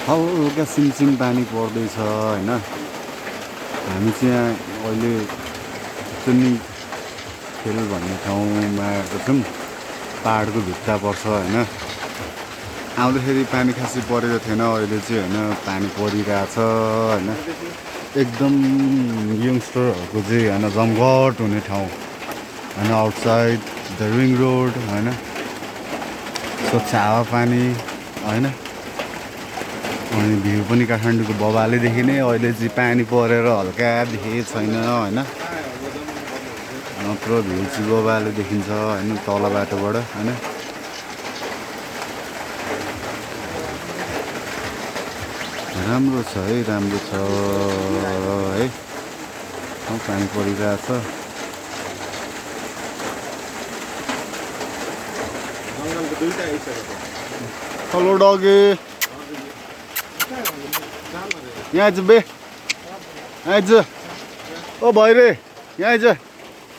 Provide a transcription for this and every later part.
हल्का सिमसिम पानी पर्दैछ होइन। हामी चाहिँ यहाँ अहिले चुन्नी खेल भन्ने ठाउँमा आएको छौँ। पाहाडको भित्ता पर्छ होइन। आउँदाखेरि पानी खासै परेको थिएन, अहिले चाहिँ होइन पानी परिरहेछ होइन। एकदम यङ्स्टरहरूको चाहिँ होइन जमघट हुने ठाउँ होइन। आउटसाइड द रिङ रोड होइन, स्वच्छ हावापानी होइन। अनि भ्यू पनि काठमाडौँको बबाले देखिने। अहिले चाहिँ पानी परेर हल्का देखेको छैन होइन, नत्र भ्यू चाहिँ बबाले देखिन्छ होइन तल बाटोबाट होइन। राम्रो छ है, राम्रो छ है। पानी परिरहेछ। हेलो डगी, यहाँ आइज बे, आइज। ओ भैरे यहाँ आइज,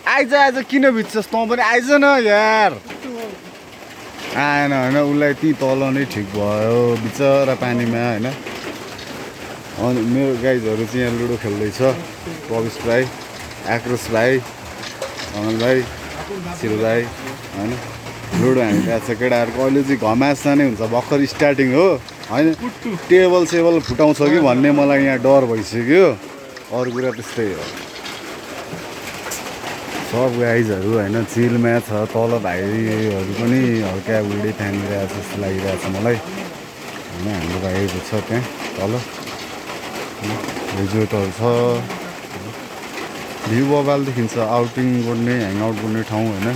आइज आइज। किन भिज्छस् तँ पनि, आइज न यार। आएन होइन, उसलाई ती तल नै ठिक भयो बिचरा पानीमा होइन। अनि मेरो गाइजहरू चाहिँ यहाँ लुडो खेल्दैछ। प्रवेश भाइ, आक्रोश भाइ, अमल भाइ, सिल भाइ होइन। लुडो हानिरहेको छ केटाहरूको। अहिले चाहिँ घमास नै हुन्छ, भर्खर स्टार्टिङ हो होइन। टेबल सेबल फुटाउँछ कि भन्ने मलाई यहाँ डर भइसक्यो। अरू कुरा त्यस्तै हो। सब गाइजहरू होइन चिलमा छ। तल भाइहरू पनि हल्का उडे तानिरहेको छ जस्तो लागिरहेको छ मलाई होइन। हाम्रो भाइहरू छ त्यहाँ तल, रिजोर्टहरू छ। भ्यू बबाल देखिन्छ। आउटिङ गर्ने, ह्याङआउट गर्ने ठाउँ होइन।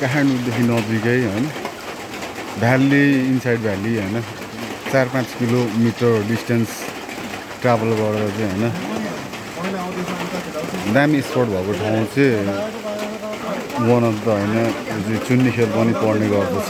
काठमाडौँदेखि नजिकै होइन। भ्याली, इनसाइड भ्याली होइन। 4-5 किलोमिटर डिस्टेन्स ट्राभल गरेर चाहिँ होइन दामी स्पट भएको ठाउँ चाहिँ वान अफ द होइन चुन्नी खेल पनि पर्ने गर्दछ।